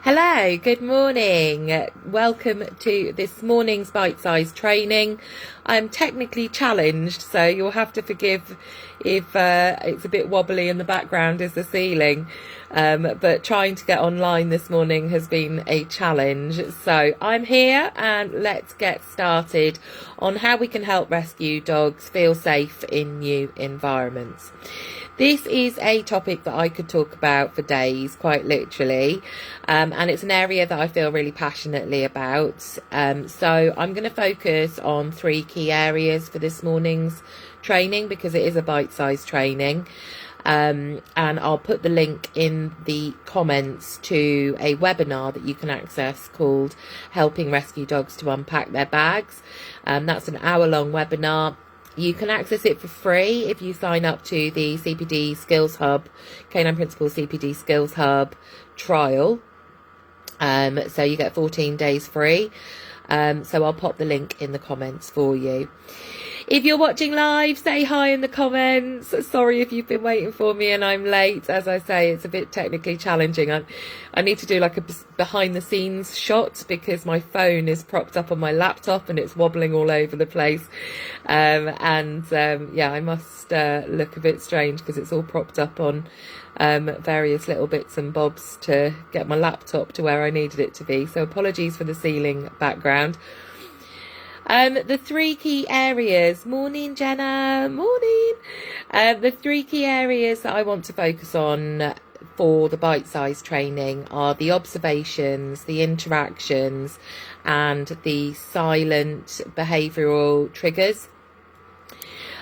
Hello, good morning. Welcome to this morning's bite-sized training. I'm technically challenged, so you'll have to forgive if it's a bit wobbly in the background as the ceiling. But trying to get online this morning has been a challenge. So I'm here and let's get started on how we can help rescue dogs feel safe in new environments. This is a topic that I could talk about for days, quite literally, and it's an area that I feel really passionately about. So I'm going to focus on three key areas for this morning's training because it is a bite-sized training. And I'll put the link in the comments to a webinar that you can access called Helping Rescue Dogs to Unpack Their Bags. That's an hour-long webinar. You can access it for free if you sign up to the CPD Skills Hub, Canine Principles CPD Skills Hub trial. So you get 14 days free. So I'll pop the link in the comments for you. If you're watching live, say hi in the comments. Sorry if you've been waiting for me and I'm late. As I say, it's a bit technically challenging. I need to do like a behind the scenes shot because my phone is propped up on my laptop and it's wobbling all over the place. Yeah, I must look a bit strange because it's all propped up on various little bits and bobs to get my laptop to where I needed it to be. So apologies for the ceiling background. The three key areas, morning Jenna, morning. The three key areas that I want to focus on for the bite-sized training are the observations, the interactions, and the silent behavioural triggers.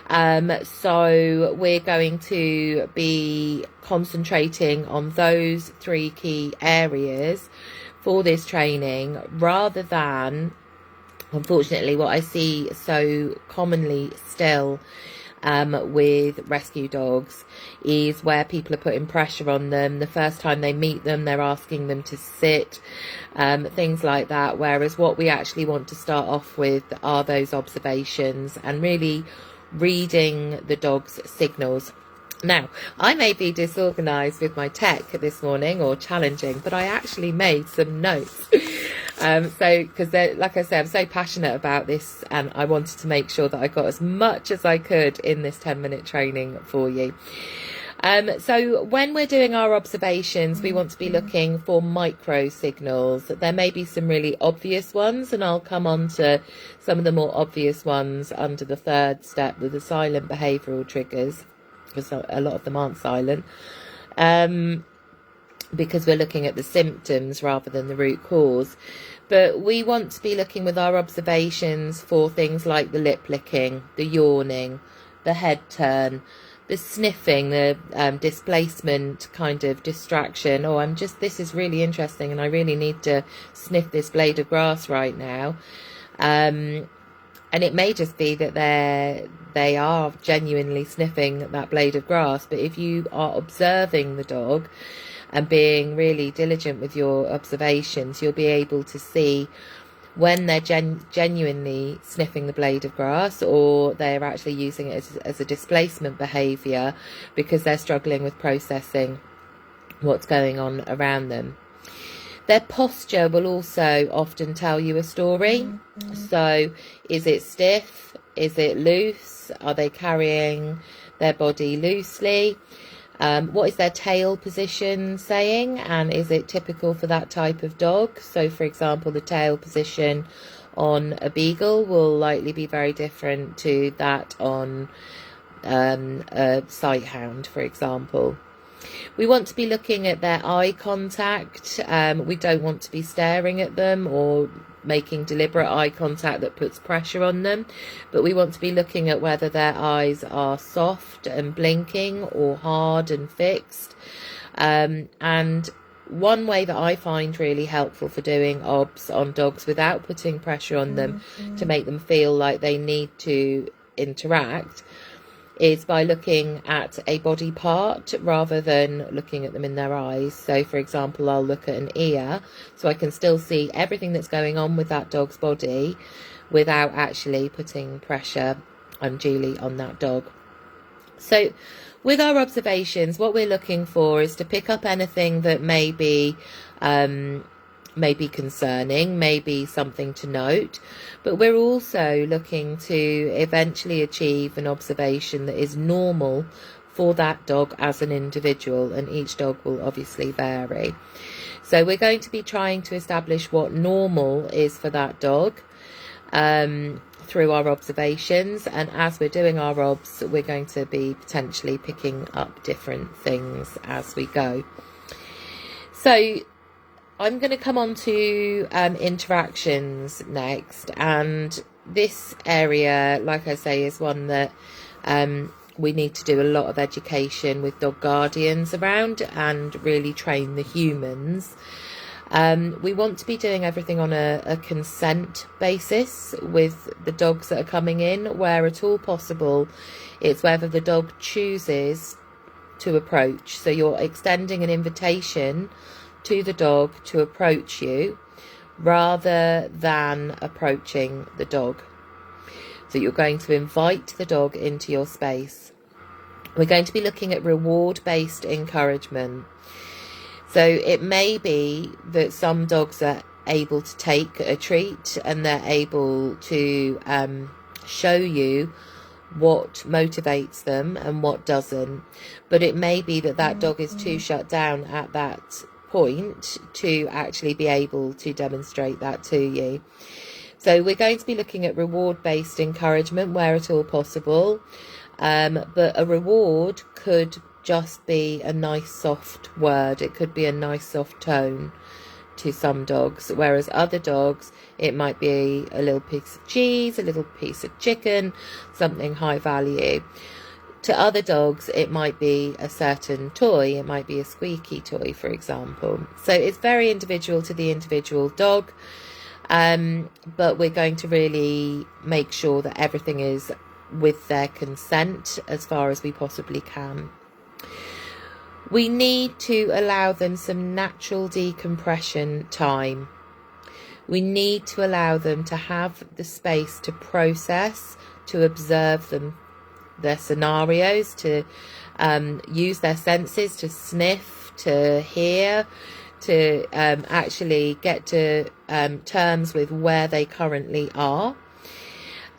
So we're going to be concentrating on those three key areas for this training rather than, unfortunately, what I see so commonly still with rescue dogs is where people are putting pressure on them. The first time they meet them, they're asking them to sit, things like that. Whereas what we actually want to start off with are those observations and really reading the dog's signals. Now, I may be disorganised with my tech this morning or challenging, but I actually made some notes. Because like I said, I'm so passionate about this and I wanted to make sure that I got as much as I could in this 10-minute training for you. So when we're doing our observations, we want to be looking for micro signals. There may be some really obvious ones, and I'll come on to some of the more obvious ones under the third step with the silent behavioural triggers, because a lot of them aren't silent, because we're looking at the symptoms rather than the root cause. But we want to be looking with our observations for things like the lip licking, the yawning, the head turn, the sniffing, the displacement kind of distraction. Oh, this is really interesting and I really need to sniff this blade of grass right now. And it may just be that they are genuinely sniffing that blade of grass. But if you are observing the dog and being really diligent with your observations, you'll be able to see when they're genuinely sniffing the blade of grass or they're actually using it as a displacement behaviour because they're struggling with processing what's going on around them. Their posture will also often tell you a story. Mm-hmm. So is it stiff? Is it loose? Are they carrying their body loosely? What is their tail position saying, and is it typical for that type of dog? So for example, the tail position on a beagle will likely be very different to that on a sight hound, for example. We want to be looking at their eye contact. We don't want to be staring at them or making deliberate eye contact that puts pressure on them, but we want to be looking at whether their eyes are soft and blinking or hard and fixed. And one way that I find really helpful for doing obs on dogs without putting pressure on them to make them feel like they need to interact is by looking at a body part rather than looking at them in their eyes. So for example, I'll look at an ear so I can still see everything that's going on with that dog's body without actually putting pressure unduly on that dog. So with our observations, what we're looking for is to pick up anything that may be concerning, maybe something to note, but we're also looking to eventually achieve an observation that is normal for that dog as an individual, and each dog will obviously vary. So we're going to be trying to establish what normal is for that dog through our observations, and as we're doing our obs, we're going to be potentially picking up different things as we go. So I'm going to come on to interactions next, and this area, like I say, is one that we need to do a lot of education with dog guardians around and really train the humans. We want to be doing everything on a consent basis with the dogs that are coming in, where at all possible it's whether the dog chooses to approach. So you're extending an invitation to the dog to approach you rather than approaching the dog. So you're going to invite the dog into your space. We're going to be looking at reward-based encouragement. So it may be that some dogs are able to take a treat and they're able to show you what motivates them and what doesn't. But it may be that that dog is too shut down at that point to actually be able to demonstrate that to you. So we're going to be looking at reward-based encouragement where at all possible. But a reward could just be a nice soft word. It could be a nice soft tone to some dogs, whereas other dogs it might be a little piece of cheese, a little piece of chicken, something high value. To other dogs it might be a certain toy. It might be a squeaky toy, for example. So it's very individual to the individual dog, but we're going to really make sure that everything is with their consent as far as we possibly can. We need to allow them some natural decompression time. We need to allow them to have the space to process, to observe their scenarios, to use their senses, to sniff, to hear, to actually get to terms with where they currently are.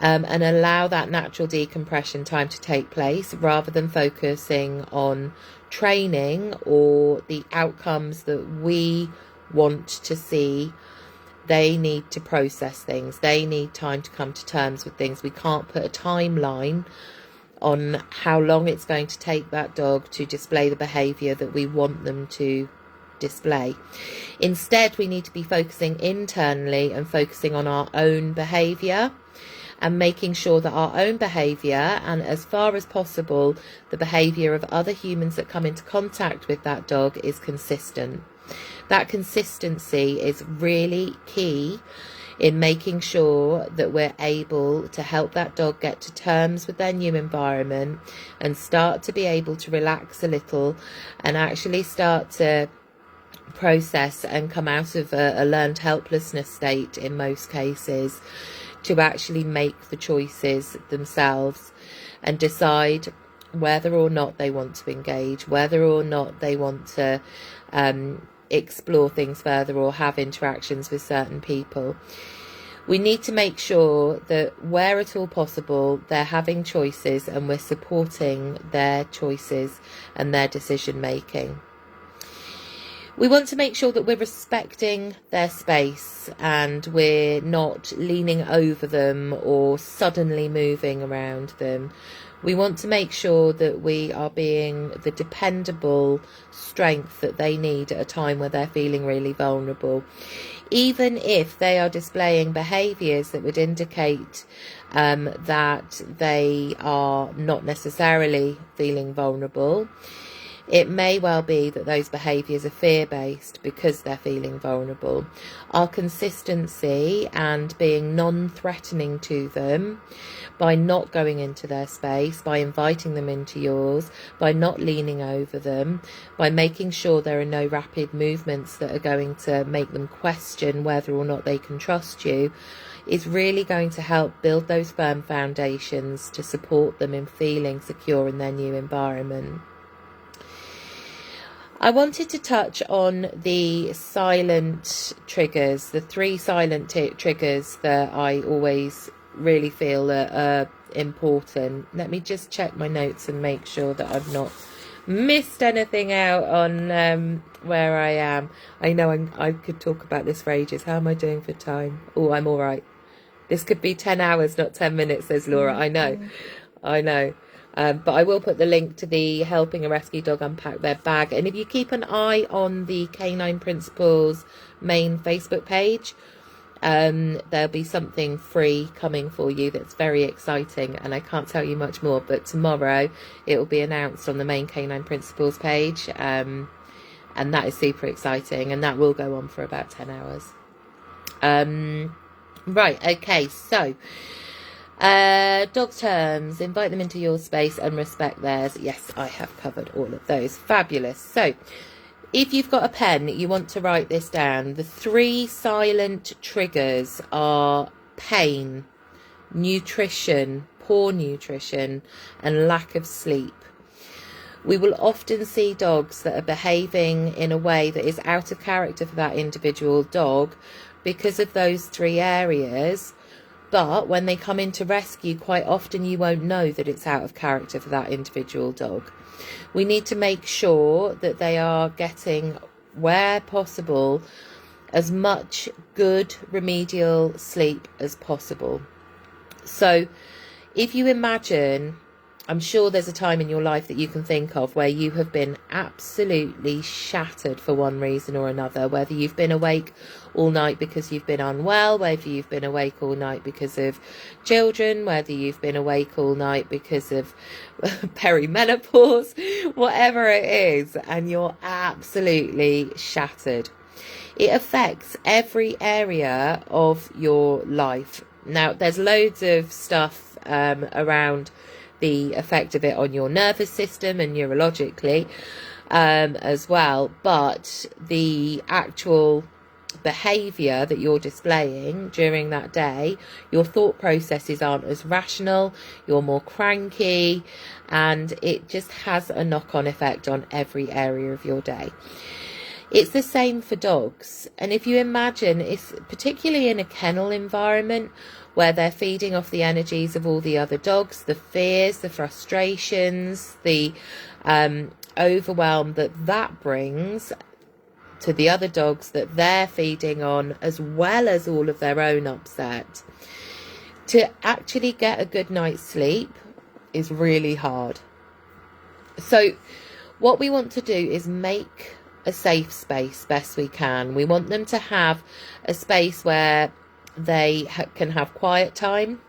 And allow that natural decompression time to take place rather than focusing on training or the outcomes that we want to see. They need to process things. They need time to come to terms with things. We can't put a timeline on how long it's going to take that dog to display the behaviour that we want them to display. Instead, we need to be focusing internally and focusing on our own behaviour, and making sure that our own behaviour, and as far as possible the behaviour of other humans that come into contact with that dog, is consistent. That consistency is really key in making sure that we're able to help that dog get to terms with their new environment and start to be able to relax a little and actually start to process and come out of a learned helplessness state in most cases, to actually make the choices themselves and decide whether or not they want to engage, whether or not they want to explore things further or have interactions with certain people. We need to make sure that where at all possible they're having choices and we're supporting their choices and their decision making. We want to make sure that we're respecting their space and we're not leaning over them or suddenly moving around them. We want to make sure that we are being the dependable strength that they need at a time where they're feeling really vulnerable. Even if they are displaying behaviours that would indicate that they are not necessarily feeling vulnerable, It may well be that those behaviours are fear-based because they're feeling vulnerable. Our consistency and being non-threatening to them by not going into their space, by inviting them into yours, by not leaning over them, by making sure there are no rapid movements that are going to make them question whether or not they can trust you, is really going to help build those firm foundations to support them in feeling secure in their new environment. I wanted to touch on the silent triggers, the 3 silent triggers that I always really feel are important. Let me just check my notes and make sure that I've not missed anything out on where I am. I know I could talk about this for ages. How am I doing for time? Oh, I'm all right. This could be 10 hours, not 10 minutes, says Laura. I know. But I will put the link to the Helping a Rescue Dog Unpack Their Bag. And if you keep an eye on the Canine Principles main Facebook page, there'll be something free coming for you that's very exciting. And I can't tell you much more, but tomorrow it will be announced on the main Canine Principles page. And that is super exciting. And that will go on for about 10 hours. Right, okay, so... dog terms, invite them into your space and respect theirs. Yes, I have covered all of those. Fabulous. So if you've got a pen, you want to write this down. The 3 silent triggers are pain, nutrition, poor nutrition, and lack of sleep. We will often see dogs that are behaving in a way that is out of character for that individual dog because of those 3 areas. But when they come into rescue, quite often you won't know that it's out of character for that individual dog. We need to make sure that they are getting, where possible, as much good remedial sleep as possible. So if you imagine, I'm sure there's a time in your life that you can think of where you have been absolutely shattered for one reason or another, whether you've been awake all night because you've been unwell, whether you've been awake all night because of children, whether you've been awake all night because of perimenopause, whatever it is, and you're absolutely shattered. It affects every area of your life. Now, there's loads of stuff around the effect of it on your nervous system and neurologically as well, but the actual behaviour that you're displaying during that day, your thought processes aren't as rational, you're more cranky, and it just has a knock-on effect on every area of your day. It's the same for dogs. And if you imagine, it's particularly in a kennel environment where they're feeding off the energies of all the other dogs, the fears, the frustrations, the overwhelm that brings to the other dogs that they're feeding on, as well as all of their own upset. To actually get a good night's sleep is really hard. So what we want to do is make a safe space best we can. We want them to have a space where they can have quiet time.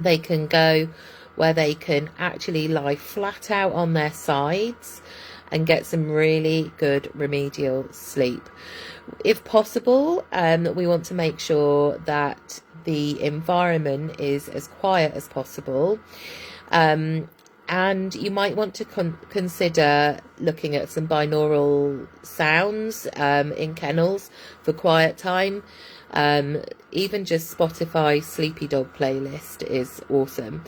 They can go where they can actually lie flat out on their sides and get some really good remedial sleep. If possible, we want to make sure that the environment is as quiet as possible. And you might want to consider looking at some binaural sounds in kennels for quiet time. Even just Spotify Sleepy Dog playlist is awesome.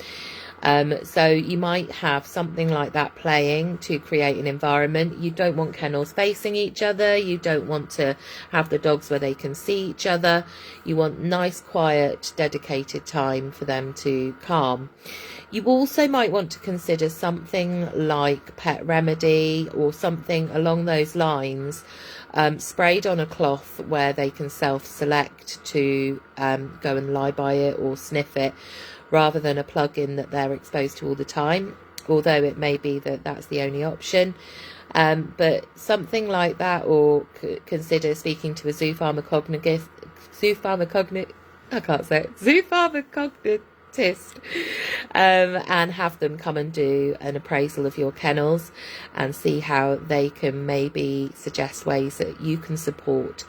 So you might have something like that playing to create an environment. You don't want kennels facing each other. You don't want to have the dogs where they can see each other. You want nice, quiet, dedicated time for them to calm. You also might want to consider something like Pet Remedy or something along those lines, sprayed on a cloth where they can self-select to go and lie by it or sniff it, rather than a plug-in that they're exposed to all the time, although it may be that that's the only option. But something like that, or consider speaking to a zoo pharmacognitive, I can't say it, zoo pharmacognitive dentist, and have them come and do an appraisal of your kennels and see how they can maybe suggest ways that you can support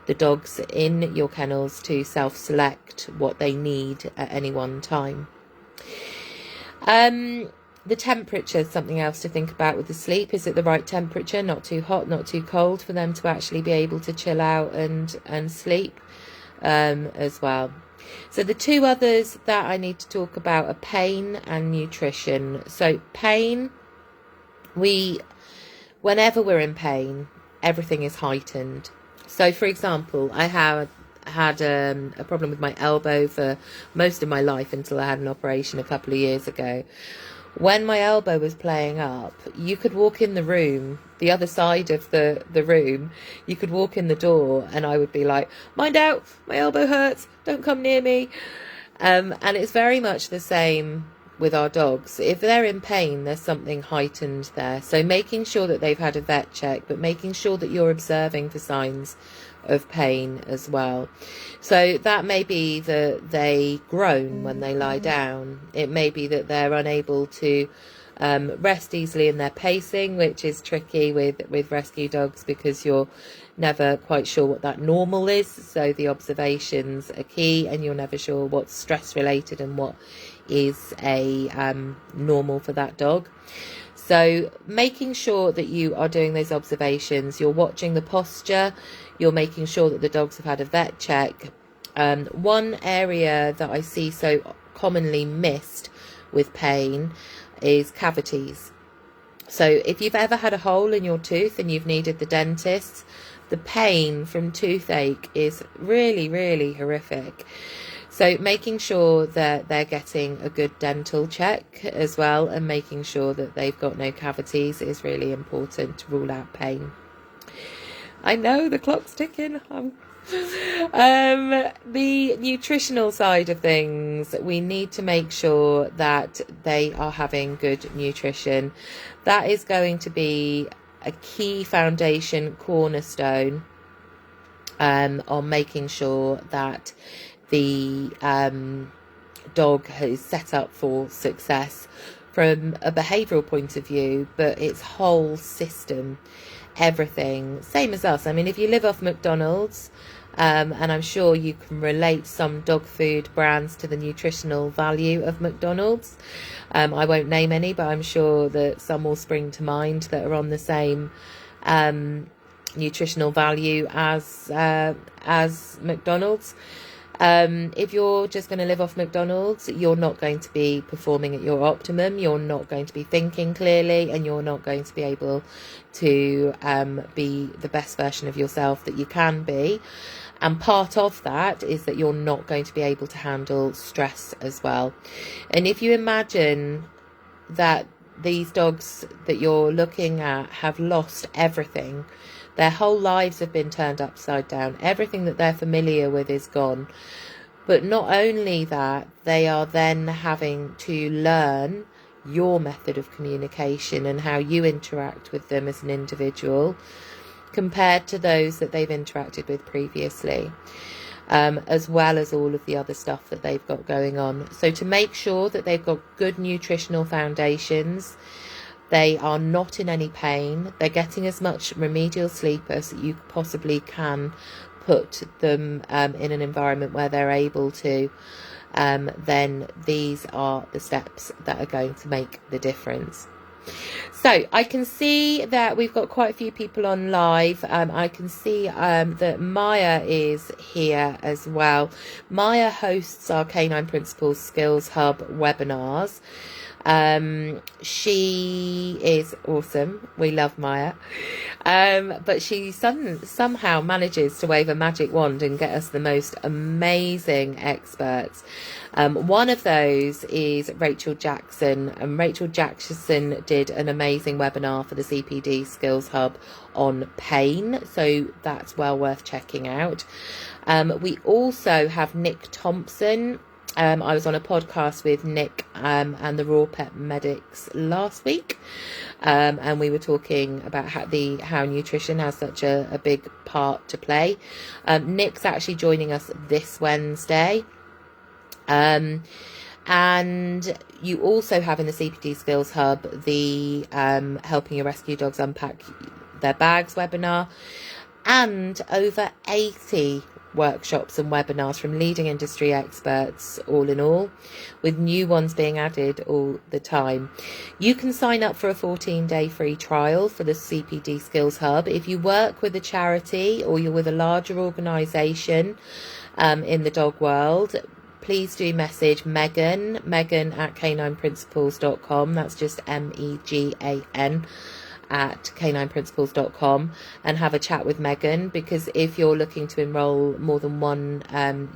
the dogs in your kennels to self-select what they need at any one time. The temperature is something else to think about with the sleep. Is it the right temperature? Not too hot, not too cold, for them to actually be able to chill out and sleep as well. So the two others that I need to talk about are pain and nutrition. So pain, whenever we're in pain, everything is heightened. So for example, I had a problem with my elbow for most of my life until I had an operation a couple of years ago. When my elbow was playing up, you could walk in the room, the other side of the room, you could walk in the door and I would be like, mind out, my elbow hurts, don't come near me. And it's very much the same with our dogs. If they're in pain, there's something heightened there. So making sure that they've had a vet check, but making sure that you're observing for signs of pain as well. So that may be that they groan when they lie down. It may be that they're unable to rest easily in their pacing, which is tricky with rescue dogs because you're never quite sure what that normal is. So the observations are key, and you're never sure what's stress related and what is a normal for that dog. So making sure that you are doing those observations, you're watching the posture, you're making sure that the dogs have had a vet check. One area that I see so commonly missed with pain is cavities. So if you've ever had a hole in your tooth and you've needed the dentist, the pain from toothache is really, really horrific. So making sure that they're getting a good dental check as well, and making sure that they've got no cavities is really important to rule out pain. I know the clock's ticking. The nutritional side of things, we need to make sure that they are having good nutrition. That is going to be a key foundation cornerstone on making sure that the dog is set up for success from a behavioural point of view, but its whole system, everything, same as us. I mean, if you live off McDonald's, and I'm sure you can relate some dog food brands to the nutritional value of McDonald's. I won't name any, but I'm sure that some will spring to mind that are on the same nutritional value as McDonald's. If you're just going to live off McDonald's, you're not going to be performing at your optimum, you're not going to be thinking clearly, and you're not going to be able to be the best version of yourself that you can be. And part of that is that you're not going to be able to handle stress as well. And if you imagine that these dogs that you're looking at have lost everything, their whole lives have been turned upside down, everything that they're familiar with is gone. But not only that, they are then having to learn your method of communication and how you interact with them as an individual compared to those that they've interacted with previously, as well as all of the other stuff that they've got going on. So to make sure that they've got good nutritional foundations, they are not in any pain, they're getting as much remedial sleep as you possibly can, put them in an environment where they're able to, then these are the steps that are going to make the difference. So I can see that we've got quite a few people on live. I can see that Maya is here as well. Maya hosts our Canine Principles Skills Hub webinars. She is awesome. We love Maya. But she somehow manages to wave a magic wand and get us the most amazing experts. One of those is Rachel Jackson, and Rachel Jackson did an amazing webinar for the CPD Skills Hub on pain, so that's well worth checking out. We also have Nick Thompson. I was on a podcast with Nick and the Raw Pet Medics last week, and we were talking about how nutrition has such a big part to play. Nick's actually joining us this Wednesday. And you also have in the CPD Skills Hub the Helping Your Rescue Dogs Unpack Their Bags webinar, and over 80 workshops and webinars from leading industry experts, all in all, with new ones being added all the time. You can sign up for a 14-day free trial for the CPD Skills Hub. If you work with a charity or you're with a larger organisation in the dog world, please do message Megan at canineprinciples.com. That's just MEGAN at canineprinciples.com, and have a chat with Megan, because if you're looking to enroll more than one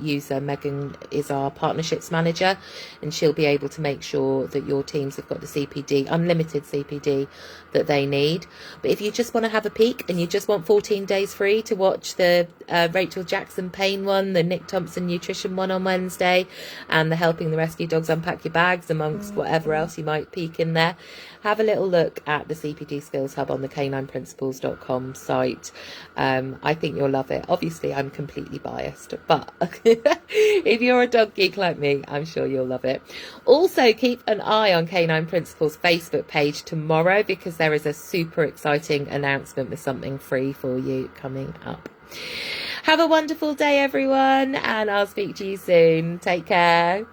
user, Megan is our partnerships manager, and she'll be able to make sure that your teams have got the CPD, unlimited CPD that they need. But if you just want to have a peek and you just want 14 days free to watch the Rachel Jackson Pain one, the Nick Thompson Nutrition one on Wednesday, and the Helping the Rescue Dogs Unpack Your Bags, amongst whatever else you might peek in there, have a little look at the CPD Skills Hub on the canineprinciples.com site. I think you'll love it. Obviously, I'm completely biased, but if you're a dog geek like me, I'm sure you'll love it. Also, keep an eye on Canine Principles Facebook page tomorrow, because there is a super exciting announcement with something free for you coming up. Have a wonderful day, everyone, and I'll speak to you soon. Take care.